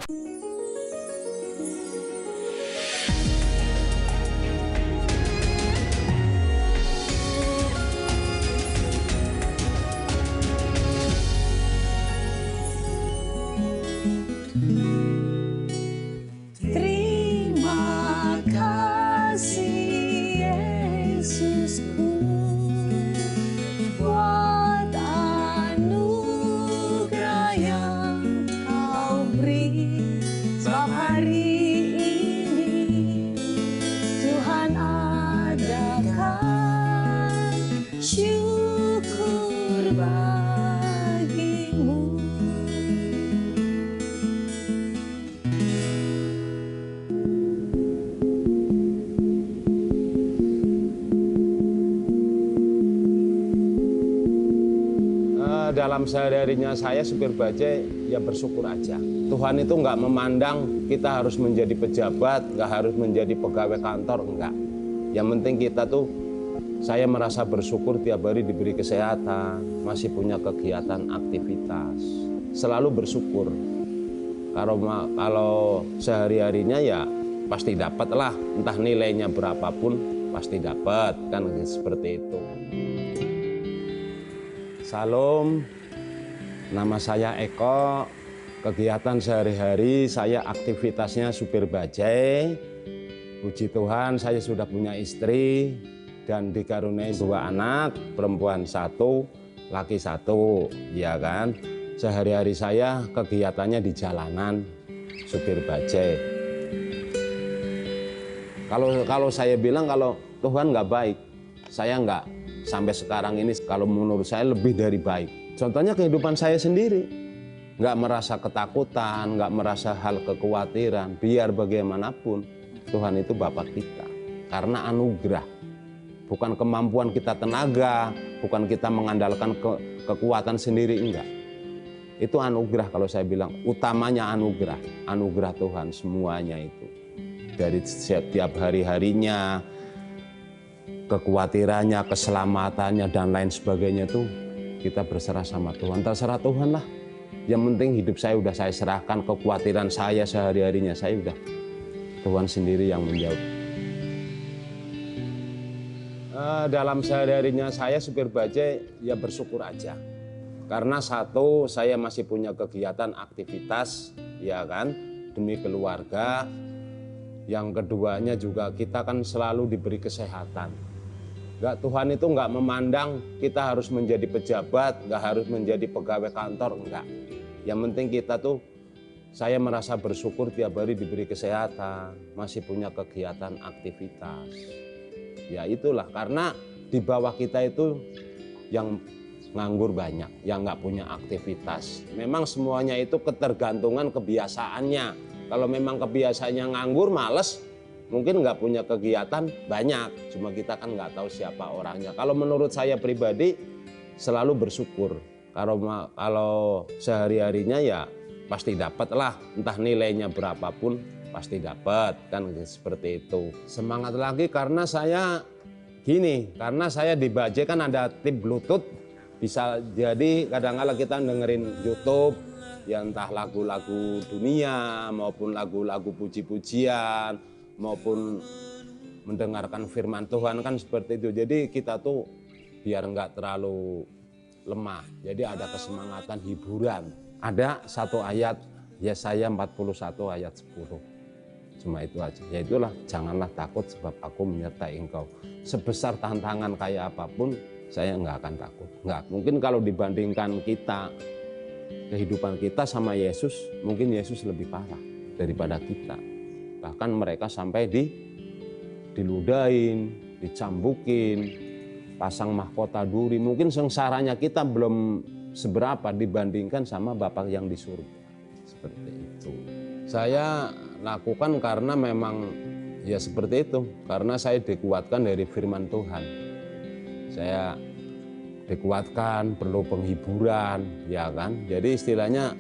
Terima kasih Yesusku buat anugerah yang kau beri. Sebab hari ini Tuhan adakan syukur bagimu. Dalam sehari-harinya saya supir bajai ya bersyukur aja. Tuhan itu nggak memandang kita harus menjadi pejabat, nggak harus menjadi pegawai kantor, enggak. Yang penting kita tuh, saya merasa bersyukur tiap hari diberi kesehatan, masih punya kegiatan aktivitas. Selalu bersyukur. Kalau sehari-harinya ya pasti dapat lah, entah nilainya berapapun pasti dapat, kan seperti itu. Salam, nama saya Eko. Kegiatan sehari-hari saya aktivitasnya supir bajai. Puji Tuhan saya sudah punya istri dan dikaruniai 2 anak, perempuan 1, laki 1, ya kan. Sehari-hari saya kegiatannya di jalanan, supir bajai. Kalau saya bilang kalau Tuhan nggak baik, saya nggak. Sampai sekarang ini kalau menurut saya lebih dari baik. Contohnya kehidupan saya sendiri. Nggak merasa ketakutan, nggak merasa hal kekhawatiran. Biar bagaimanapun Tuhan itu Bapa kita. Karena anugerah. Bukan kemampuan kita tenaga, bukan kita mengandalkan kekuatan sendiri, enggak. Itu anugerah kalau saya bilang. Utamanya anugerah. Anugerah Tuhan semuanya itu. Dari setiap hari-harinya, kekhawatirannya, keselamatannya, dan lain sebagainya tuh kita berserah sama Tuhan. Terserah Tuhan lah. Yang penting hidup saya udah saya serahkan, kekhawatiran saya sehari-harinya saya udah Tuhan sendiri yang menjawab. Dalam sehari-harinya saya supir bajai ya bersyukur aja. Karena 1, saya masih punya kegiatan aktivitas, ya kan, demi keluarga. Yang keduanya juga kita kan selalu diberi kesehatan. Tuhan itu nggak memandang kita harus menjadi pejabat, nggak harus menjadi pegawai kantor, enggak. Yang penting kita tuh, saya merasa bersyukur tiap hari diberi kesehatan, masih punya kegiatan aktivitas. Ya itulah, karena di bawah kita itu yang nganggur banyak, yang nggak punya aktivitas. Memang semuanya itu ketergantungan kebiasaannya. Kalau memang kebiasaannya nganggur, males, mungkin nggak punya kegiatan banyak, cuma kita kan nggak tahu siapa orangnya. Kalau menurut saya pribadi selalu bersyukur. Kalau sehari-harinya ya pasti dapat lah, entah nilainya berapapun pasti dapat, kan seperti itu. Semangat lagi karena saya karena saya di bajai kan ada tip Bluetooth, bisa jadi kadang-kadang kita dengerin YouTube, ya entah lagu-lagu dunia maupun lagu-lagu puji-pujian, maupun mendengarkan firman Tuhan, kan seperti itu. Jadi kita tuh biar nggak terlalu lemah, jadi ada kesemangatan hiburan. Ada 1 ayat Yesaya 41 ayat 10, cuma itu aja, yaitulah janganlah takut sebab aku menyertai engkau. Sebesar tantangan kayak apapun saya nggak akan takut. Nggak, mungkin kalau dibandingkan kita, kehidupan kita sama Yesus, mungkin Yesus lebih parah daripada kita. Bahkan mereka sampai diludahin, dicambukin, pasang mahkota duri. Mungkin sengsaranya kita belum seberapa dibandingkan sama Bapa yang di surga. Seperti itu. Saya lakukan karena memang ya seperti itu. Karena saya dikuatkan dari firman Tuhan. Saya dikuatkan, perlu penghiburan, ya kan. Jadi istilahnya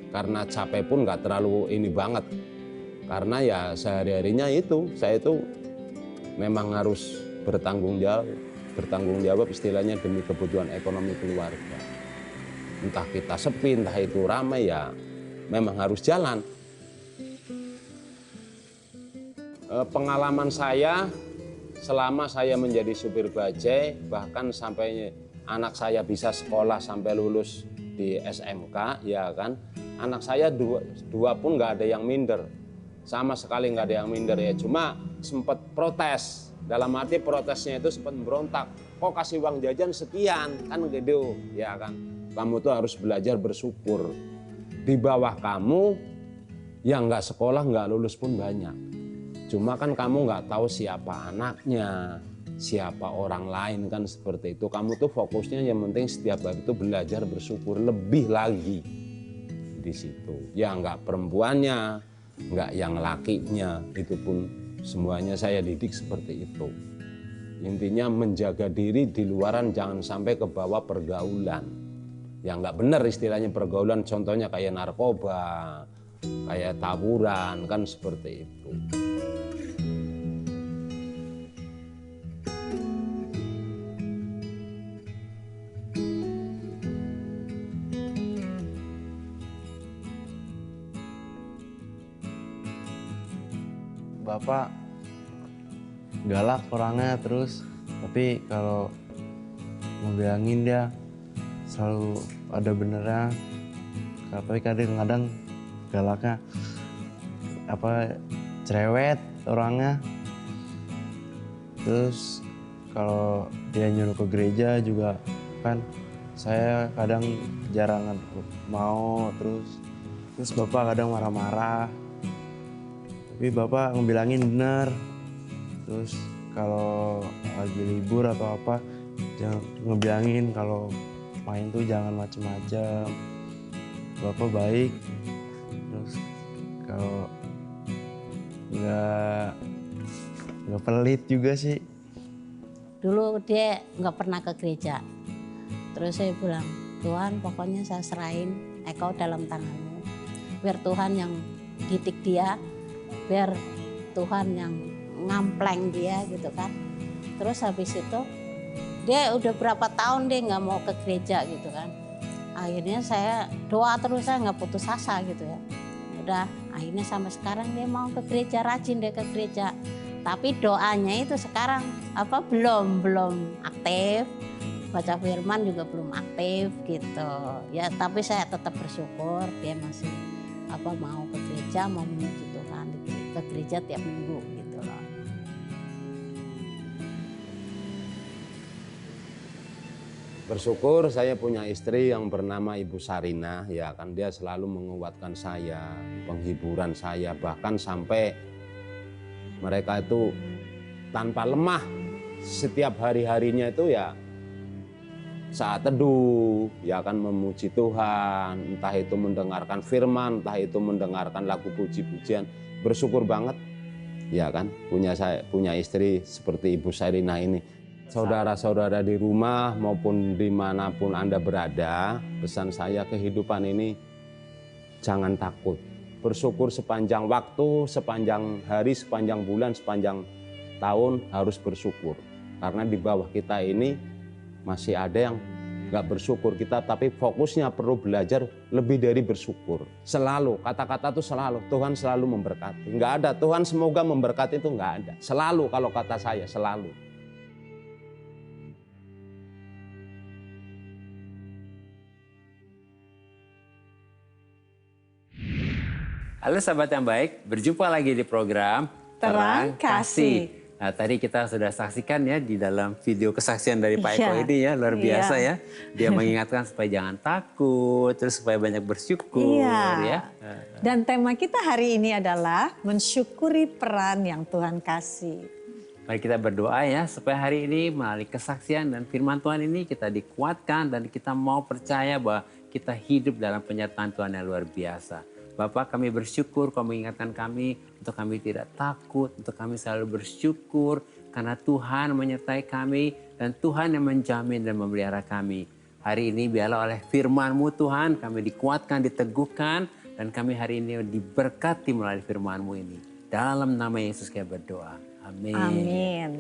karena capek pun nggak terlalu ini banget. Karena ya sehari-harinya itu, saya itu memang harus bertanggung jawab istilahnya demi kebutuhan ekonomi keluarga. Entah kita sepi, entah itu ramai, ya memang harus jalan. Pengalaman saya selama saya menjadi supir bajai, bahkan sampai anak saya bisa sekolah sampai lulus di SMK, ya kan. Anak saya dua pun nggak ada yang minder, sama sekali nggak ada yang minder ya. Cuma sempat protes, dalam arti protesnya itu sempat berontak. Kok kasih uang jajan sekian, kan gitu, ya kan. Kamu tuh harus belajar bersyukur. Di bawah kamu yang nggak sekolah, nggak lulus pun banyak. Cuma kan kamu nggak tahu siapa anaknya, siapa orang lain kan seperti itu. Kamu tuh fokusnya yang penting setiap hari itu belajar bersyukur lebih lagi di situ. Ya nggak perempuannya, nggak yang lakinya, itu pun semuanya saya didik seperti itu. Intinya menjaga diri di luaran, jangan sampai ke bawah pergaulan. Yang nggak benar istilahnya pergaulan, contohnya kayak narkoba, kayak tawuran, kan seperti itu. Bapak galak orangnya terus, tapi kalau ngebilangin dia selalu ada benernya. Tapi kadang-kadang galaknya cerewet orangnya. Terus kalau dia nyuruh ke gereja juga kan saya kadang jarang mau, terus Bapak kadang marah-marah. Tapi Bapak ngebilangin bener. Terus kalau lagi libur atau apa, jangan ngebilangin kalau main tuh jangan macem-macem. Bapak baik. Terus kalau nggak pelit juga sih. Dulu dia nggak pernah ke gereja. Terus saya bilang, Tuhan pokoknya saya serahin Engkau dalam tanganmu. Biar Tuhan yang didik dia, biar Tuhan yang ngampleng dia gitu kan. Terus habis itu dia udah berapa tahun dia nggak mau ke gereja gitu kan. Akhirnya saya doa terus, saya nggak putus asa gitu ya. Udah akhirnya sampai sekarang dia mau ke gereja, rajin dia ke gereja. Tapi doanya itu sekarang belum aktif. Baca firman juga belum aktif gitu. Ya tapi saya tetap bersyukur dia masih mau ke gereja, mau memuji Tuhan, ke gereja tiap minggu gitu loh. Bersyukur saya punya istri yang bernama Ibu Sarina, ya kan, dia selalu menguatkan saya, penghiburan saya, bahkan sampai mereka itu tanpa lemah setiap hari-harinya itu ya saat teduh, ya kan, memuji Tuhan, entah itu mendengarkan firman, entah itu mendengarkan lagu puji-pujian. Bersyukur banget, ya kan, punya istri seperti Ibu Sarina ini. Saudara-saudara di rumah maupun dimanapun Anda berada, pesan saya kehidupan ini jangan takut. Bersyukur sepanjang waktu, sepanjang hari, sepanjang bulan, sepanjang tahun harus bersyukur. Karena di bawah kita ini masih ada yang nggak bersyukur kita, tapi fokusnya perlu belajar lebih dari bersyukur. Selalu, kata-kata itu selalu, Tuhan selalu memberkati. Nggak ada, Tuhan semoga memberkati itu nggak ada. Selalu kalau kata saya, selalu. Halo sahabat yang baik, berjumpa lagi di program Terang Kasih. Nah, tadi kita sudah saksikan ya di dalam video kesaksian dari Pak Eko Iya. ini ya, luar biasa Iya. ya. Dia mengingatkan supaya jangan takut, terus supaya banyak bersyukur ya. Dan tema kita hari ini adalah mensyukuri peran yang Tuhan kasih. Mari kita berdoa ya, supaya hari ini melalui kesaksian dan firman Tuhan ini kita dikuatkan dan kita mau percaya bahwa kita hidup dalam penyertaan Tuhan yang luar biasa. Bapak, kami bersyukur kau mengingatkan kami untuk kami tidak takut, untuk kami selalu bersyukur karena Tuhan menyertai kami dan Tuhan yang menjamin dan memelihara kami. Hari ini biarlah oleh firman-Mu Tuhan kami dikuatkan, diteguhkan dan kami hari ini diberkati melalui firman-Mu ini. Dalam nama Yesus kami berdoa. Amin. Amin.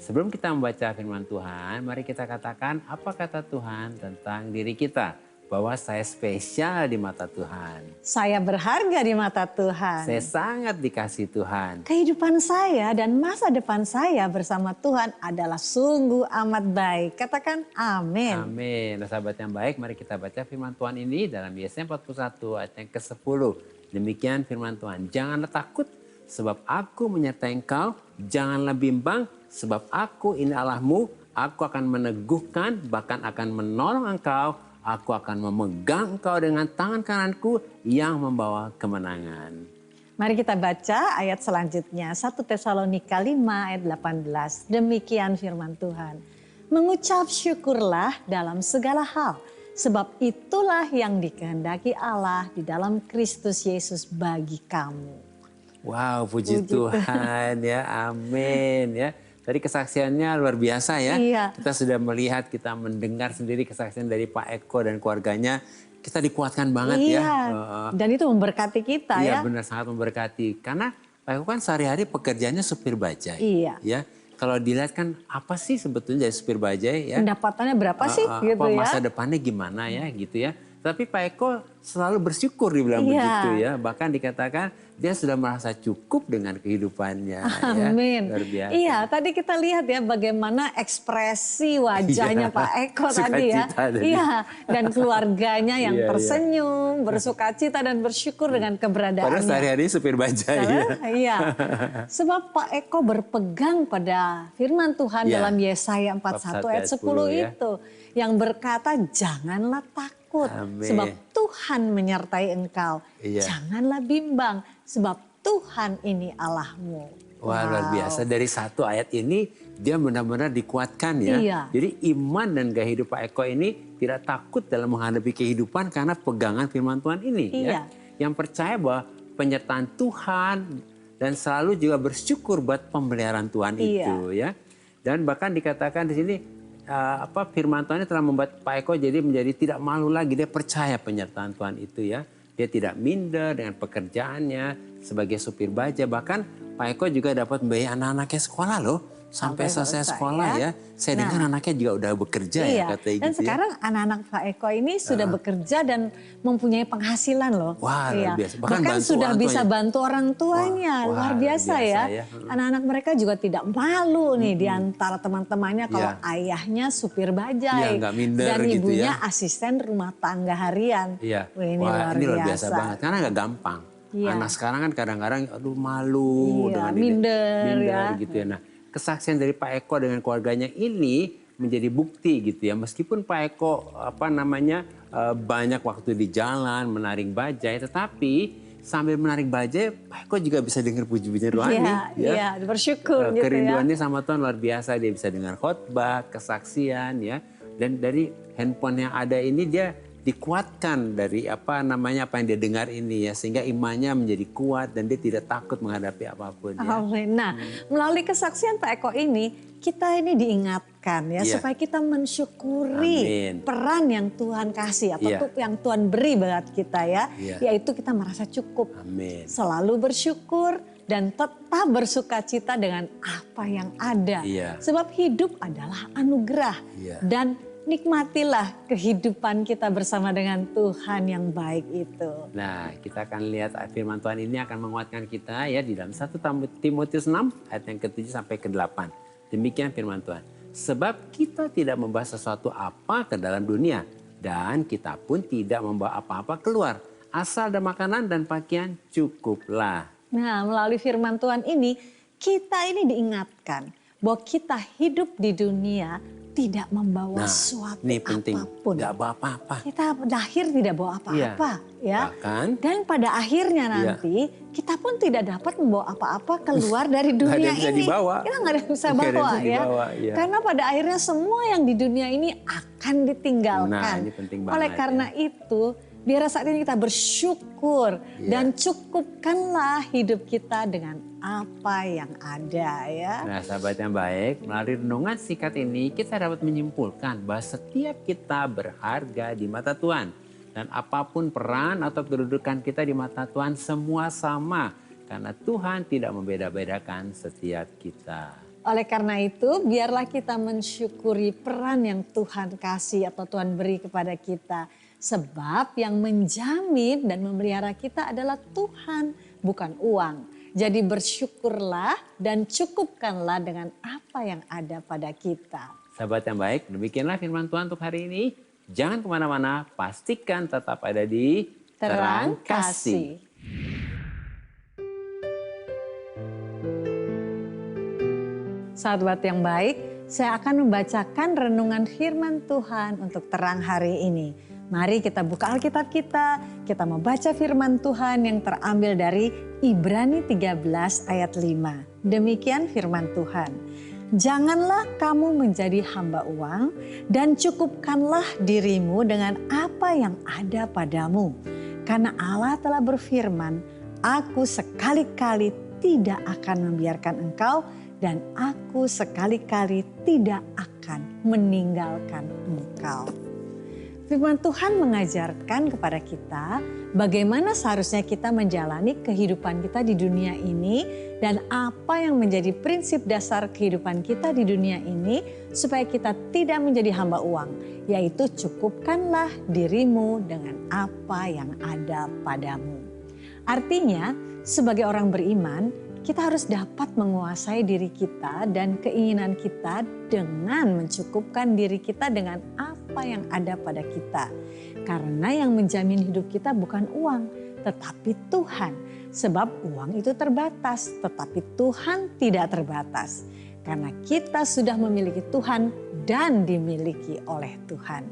Sebelum kita membaca firman Tuhan, mari kita katakan apa kata Tuhan tentang diri kita. bahwa saya spesial di mata Tuhan. Saya berharga di mata Tuhan. Saya sangat dikasihi Tuhan. Kehidupan saya dan masa depan saya bersama Tuhan adalah sungguh amat baik. Katakan amin. Amin. Nah, sahabat yang baik, mari kita baca firman Tuhan ini dalam Yesaya 41 ayat yang ke-10. Demikian firman Tuhan. Janganlah takut sebab aku menyertai engkau. Janganlah bimbang sebab aku ini Allahmu. Aku akan meneguhkan bahkan akan menolong engkau. Aku akan memegang engkau dengan tangan kananku yang membawa kemenangan. Mari kita baca ayat selanjutnya. 1 Tesalonika 5 ayat 18. Demikian firman Tuhan. Mengucap syukurlah dalam segala hal. Sebab itulah yang dikehendaki Allah di dalam Kristus Yesus bagi kamu. Wow, puji Tuhan ya, amin ya. Tadi kesaksiannya luar biasa ya. Iya. Kita sudah melihat, kita mendengar sendiri kesaksian dari Pak Eko dan keluarganya. Kita dikuatkan banget ya. Dan itu memberkati kita ya. Iya benar, sangat memberkati. Karena Pak Eko kan sehari-hari pekerjaannya supir bajai. Iya. Ya. Kalau dilihat kan apa sih sebetulnya jadi supir bajai ya. Pendapatannya berapa sih gitu ya. Masa depannya gimana ya gitu ya. Tapi Pak Eko selalu bersyukur dibilang Iya. begitu ya. Bahkan dikatakan dia sudah merasa cukup dengan kehidupannya. Amin. Ya. Luar biasa. Iya, tadi kita lihat ya bagaimana ekspresi wajahnya Iya. Pak Eko tadi ya. Sukacita tadi. Iya, dan keluarganya yang Iya, tersenyum, bersukacita dan bersyukur dengan keberadaannya. Padahal sehari-hari supir bajai ya. Iya. Sebab Pak Eko berpegang pada firman Tuhan Iya. dalam Yesaya 41 ayat 10 ya. itu. Yang berkata janganlah takut Amin. sebab Tuhan menyertai engkau. Iya. Janganlah bimbang sebab Tuhan ini Allahmu. Wah luar biasa, dari satu ayat ini dia benar-benar dikuatkan ya. Iya. Jadi iman dan gaya hidup Pak Eko ini tidak takut dalam menghadapi kehidupan karena pegangan firman Tuhan ini. Iya. Ya. Yang percaya bahwa penyertaan Tuhan dan selalu juga bersyukur buat pemeliharaan Tuhan Iya. itu ya. Dan bahkan dikatakan di sini firman Tuhan ini telah membuat Pak Eko jadi menjadi tidak malu lagi. Dia percaya penyertaan Tuhan itu ya. Dia tidak minder dengan pekerjaannya sebagai supir baja. Bahkan Pak Eko juga dapat membiayai anak-anaknya sekolah loh. Sampai selesai sekolah ya. Saya dengar anaknya juga udah bekerja Iya. ya katanya Dan gitu sekarang anak-anak Pak Eko ini sudah bekerja dan mempunyai penghasilan loh. Wah, luar biasa. Bahkan Bahkan bantu sudah orang bisa tuanya. bantu orang tuanya. Wah, Luar luar biasa biasa ya. ya. Anak-anak mereka juga tidak malu nih di antara teman-temannya kalau Iya. ayahnya supir bajai. Iya, nggak minder dan gitu ibunya ya. asisten rumah tangga harian. Iya. Wah, ini Wah, luar ini luar biasa. biasa banget. Karena nggak gampang. Iya. Anak sekarang kan kadang-kadang aduh malu Iya, dengan minder ya. gitu ya. Nah, kesaksian dari Pak Eko dengan keluarganya ini menjadi bukti gitu ya. Meskipun Pak Eko banyak waktu di jalan menarik bajai, tetapi sambil menarik bajai Pak Eko juga bisa dengar puji-pujian rohani. Iya, bersyukur gitu ya. Kerinduannya sama Tuhan luar biasa. Dia bisa dengar khotbah, kesaksian ya. Dan dari handphone yang ada ini dia dikuatkan dari apa yang dia dengar ini ya, sehingga imannya menjadi kuat dan dia tidak takut menghadapi apapun ya. Amin. Nah, melalui kesaksian Pak Eko ini kita ini diingatkan ya Iya. supaya kita mensyukuri Amin. peran yang Tuhan kasih atau Iya. yang Tuhan beri buat kita ya, Iya. yaitu kita merasa cukup, Amin. selalu bersyukur dan tetap bersukacita dengan apa yang ada. Iya. Sebab hidup adalah anugerah Iya. dan nikmatilah kehidupan kita bersama dengan Tuhan yang baik itu. Nah, kita akan lihat firman Tuhan ini akan menguatkan kita ya di dalam 1 Timotius 6 ayat yang ke-7 sampai ke-8. Demikian firman Tuhan. Sebab kita tidak membawa sesuatu apa ke dalam dunia dan kita pun tidak membawa apa-apa keluar. Asal ada makanan dan pakaian cukuplah. Nah, melalui firman Tuhan ini kita ini diingatkan bahwa kita hidup di dunia tidak membawa suatu ini penting. apapun. Gak bawa apa-apa. Kita lahir tidak bawa apa-apa, ya. Bahkan Dan pada akhirnya nanti kita pun tidak dapat membawa apa-apa keluar dari dunia Nggak ada yang bisa ini. dibawa. Kita nggak ada yang bisa Nggak ada yang bawa, bisa ya. dibawa, iya. Karena pada akhirnya semua yang di dunia ini akan ditinggalkan. Nah, ini penting Oleh banget, karena itu, biar saat ini kita bersyukur dan cukupkanlah hidup kita dengan apa yang ada ya. Nah, sahabat yang baik, melalui renungan singkat ini kita dapat menyimpulkan bahwa setiap kita berharga di mata Tuhan. Dan apapun peran atau kedudukan kita di mata Tuhan semua sama. Karena Tuhan tidak membeda-bedakan setiap kita. Oleh karena itu, biarlah kita mensyukuri peran yang Tuhan kasih atau Tuhan beri kepada kita. Sebab yang menjamin dan memelihara kita adalah Tuhan, bukan uang. Jadi bersyukurlah dan cukupkanlah dengan apa yang ada pada kita. Sahabat yang baik, demikianlah firman Tuhan untuk hari ini. Jangan kemana-mana, pastikan tetap ada di Terang Kasih. Sahabat yang baik, saya akan membacakan renungan firman Tuhan untuk terang hari ini. Mari kita buka Alkitab kita membaca firman Tuhan yang terambil dari Ibrani 13 ayat 5. Demikian firman Tuhan. Janganlah kamu menjadi hamba uang dan cukupkanlah dirimu dengan apa yang ada padamu. Karena Allah telah berfirman, aku sekali-kali tidak akan membiarkan engkau dan aku sekali-kali tidak akan meninggalkan engkau. Firman Tuhan mengajarkan kepada kita bagaimana seharusnya kita menjalani kehidupan kita di dunia ini dan apa yang menjadi prinsip dasar kehidupan kita di dunia ini supaya kita tidak menjadi hamba uang, yaitu cukupkanlah dirimu dengan apa yang ada padamu. Artinya, sebagai orang beriman, kita harus dapat menguasai diri kita dan keinginan kita dengan mencukupkan diri kita dengan apa yang ada pada kita. Karena yang menjamin hidup kita bukan uang, tetapi Tuhan. Sebab uang itu terbatas, tetapi Tuhan tidak terbatas. Karena kita sudah memiliki Tuhan dan dimiliki oleh Tuhan.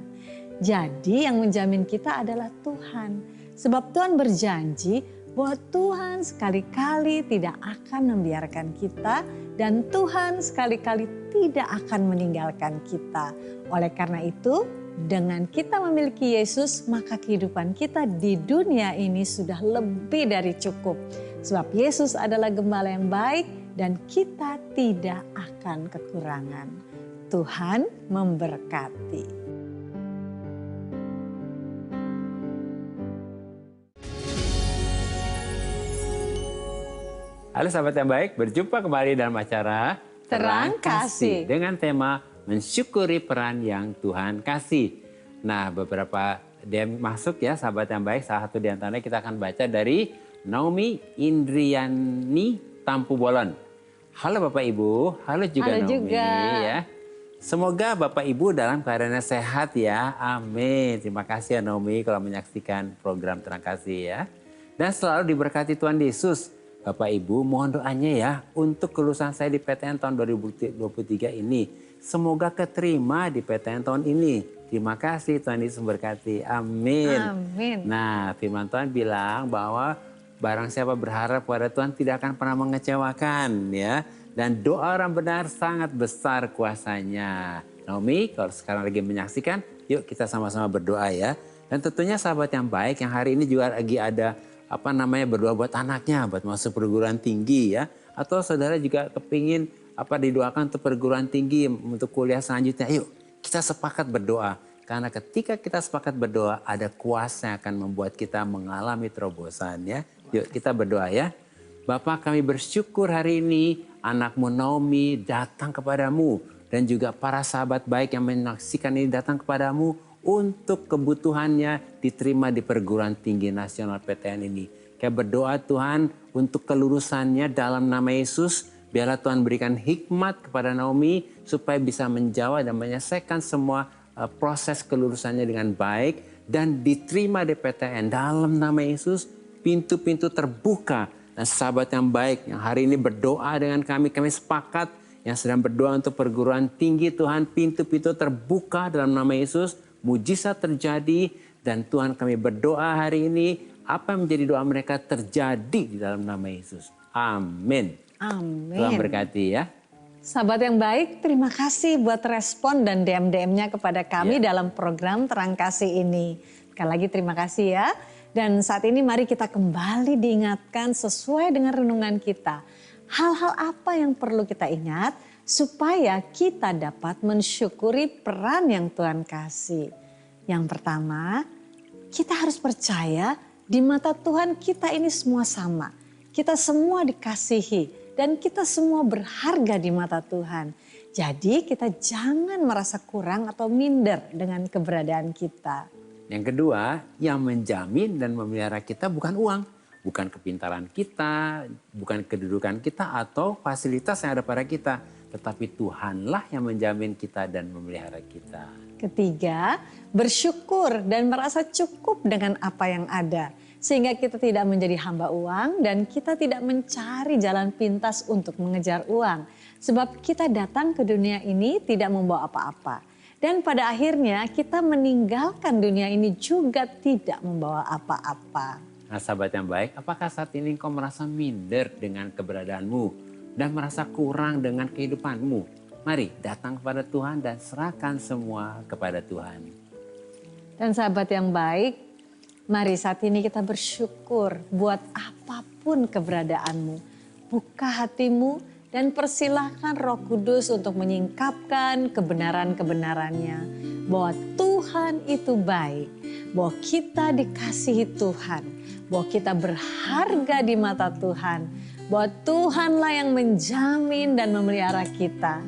Jadi yang menjamin kita adalah Tuhan. Sebab Tuhan berjanji bahwa Tuhan sekali-kali tidak akan membiarkan kita dan Tuhan sekali-kali tidak akan meninggalkan kita. Oleh karena itu, dengan kita memiliki Yesus, maka kehidupan kita di dunia ini sudah lebih dari cukup. Sebab Yesus adalah gembala yang baik dan kita tidak akan kekurangan. Tuhan memberkati. Halo sahabat yang baik, berjumpa kembali dalam acara Terang Kasih dengan tema mensyukuri peran yang Tuhan kasih. Nah, beberapa DM masuk ya sahabat yang baik. Salah satu di antaranya kita akan baca dari Naomi Indriani Tampu Bolon. Halo Bapak Ibu, halo juga Halo Naomi juga. ya. Semoga Bapak Ibu dalam keadaan sehat ya. Amin. Terima kasih ya Naomi kalau menyaksikan program Terang Kasih ya. Dan selalu diberkati Tuhan Yesus. Bapak Ibu mohon doanya ya untuk kelulusan saya di PTN tahun 2023 ini. Semoga keterima di PTN tahun ini. Terima kasih Tuhan Yesus memberkati. Amin. Amin. Nah firman Tuhan bilang bahwa barang siapa berharap kepada Tuhan tidak akan pernah mengecewakan ya. Dan doa orang benar sangat besar kuasanya. Naomi kalau sekarang lagi menyaksikan, yuk kita sama-sama berdoa ya. Dan tentunya sahabat yang baik yang hari ini juga lagi ada berdoa buat anaknya buat masuk perguruan tinggi ya, atau saudara juga kepingin didoakan untuk perguruan tinggi untuk kuliah selanjutnya. Yuk kita sepakat berdoa, karena ketika kita sepakat berdoa ada kuasa yang akan membuat kita mengalami terobosan ya. Yuk kita berdoa ya. Bapa, kami bersyukur hari ini anakmu Naomi datang kepadamu dan juga para sahabat baik yang menyaksikan ini datang kepadamu untuk kebutuhannya diterima di perguruan tinggi nasional PTN ini. Kami berdoa Tuhan untuk kelulusannya dalam nama Yesus. Biarlah Tuhan berikan hikmat kepada Naomi supaya bisa menjawab dan menyelesaikan semua proses kelulusannya dengan baik. Dan diterima di PTN dalam nama Yesus. Pintu-pintu terbuka. Dan sahabat yang baik yang hari ini berdoa dengan kami sepakat. Yang sedang berdoa untuk perguruan tinggi Tuhan, pintu-pintu terbuka dalam nama Yesus. Mujizat terjadi dan Tuhan kami berdoa hari ini apa yang menjadi doa mereka terjadi di dalam nama Yesus. Amin. Amin. Tuhan berkati ya. Sahabat yang baik, terima kasih buat respon dan DM-DM-nya kepada kami dalam program Terang Kasih ini. Sekali lagi terima kasih ya. Dan saat ini mari kita kembali diingatkan sesuai dengan renungan kita. Hal-hal apa yang perlu kita ingat supaya kita dapat mensyukuri peran yang Tuhan kasih. Yang pertama, kita harus percaya di mata Tuhan kita ini semua sama. Kita semua dikasihi dan kita semua berharga di mata Tuhan. Jadi kita jangan merasa kurang atau minder dengan keberadaan kita. Yang kedua, yang menjamin dan memelihara kita bukan uang, bukan kepintaran kita, bukan kedudukan kita atau fasilitas yang ada pada kita, tetapi Tuhanlah yang menjamin kita dan memelihara kita. Ketiga, bersyukur dan merasa cukup dengan apa yang ada. Sehingga kita tidak menjadi hamba uang dan kita tidak mencari jalan pintas untuk mengejar uang. Sebab kita datang ke dunia ini tidak membawa apa-apa. Dan pada akhirnya kita meninggalkan dunia ini juga tidak membawa apa-apa. Nah sahabat yang baik, apakah saat ini engkau merasa minder dengan keberadaanmu dan merasa kurang dengan kehidupanmu? Mari datang kepada Tuhan dan serahkan semua kepada Tuhan. Dan sahabat yang baik, mari saat ini kita bersyukur buat apapun keberadaanmu. Buka hatimu dan persilahkan Roh Kudus untuk menyingkapkan kebenaran-kebenarannya. Bahwa Tuhan itu baik, bahwa kita dikasihi Tuhan, bahwa kita berharga di mata Tuhan, bahwa Tuhanlah yang menjamin dan memelihara kita.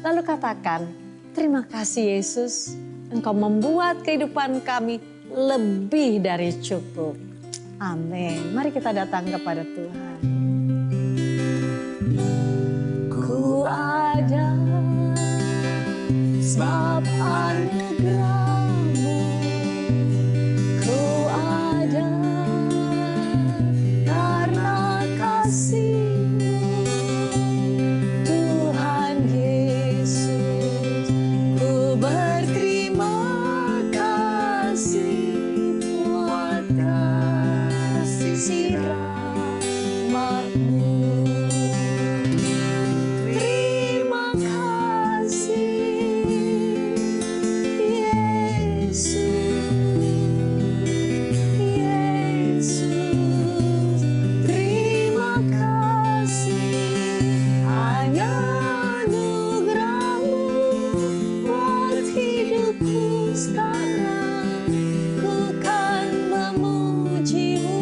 Lalu katakan, terima kasih Yesus, Engkau membuat kehidupan kami lebih dari cukup. Amin. Mari kita datang kepada Tuhan. Ku ada sebab anugerah-Mu. Ku ada karena kasih-Mu. Tuhan Yesus, ku berterima kasih buat kasih rahmat-Mu. Terima kasih Yesus, terima kasih hanya anugerah-Mu buat hidupku sekarang. Ku kan memuji-Mu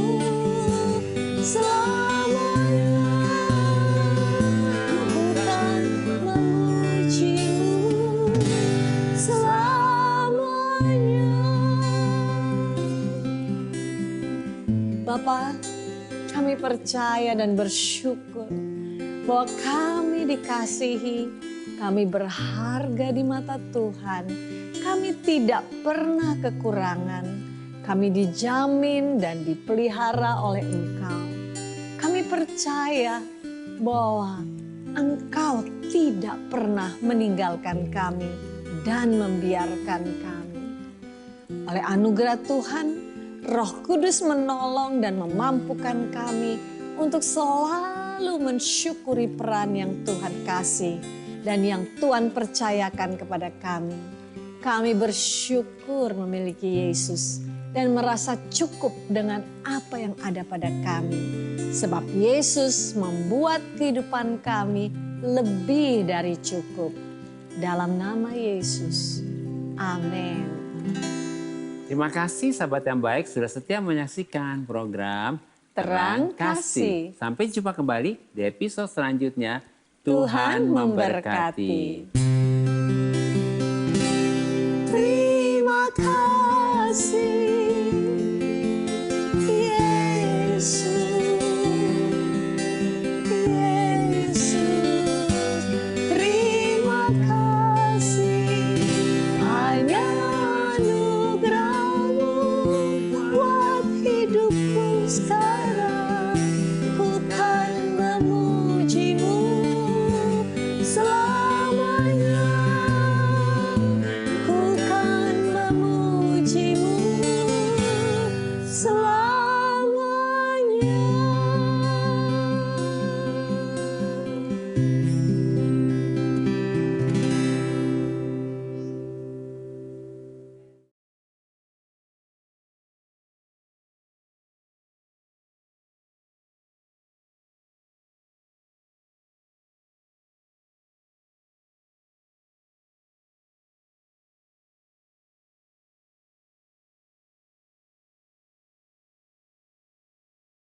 selamanya. Ku kan memuji-Mu selamanya. Bapa, kami percaya dan bersyukur bahwa kami dikasihi, kami berharga di mata Tuhan. Kami tidak pernah kekurangan, kami dijamin dan dipelihara oleh Engkau. Kami percaya bahwa Engkau tidak pernah meninggalkan kami dan membiarkan kami. Oleh anugerah Tuhan, Roh Kudus menolong dan memampukan kami untuk selalu mensyukuri peran yang Tuhan kasih dan yang Tuhan percayakan kepada kami. Kami bersyukur memiliki Yesus dan merasa cukup dengan apa yang ada pada kami. Sebab Yesus membuat kehidupan kami lebih dari cukup. Dalam nama Yesus, amin. Terima kasih sahabat yang baik sudah setia menyaksikan program Terang Kasih. Sampai jumpa kembali di episode selanjutnya. Tuhan memberkati. Terima kasih Yesus, terima kasih hanya anugerah-Mu buat hidupku sekarang.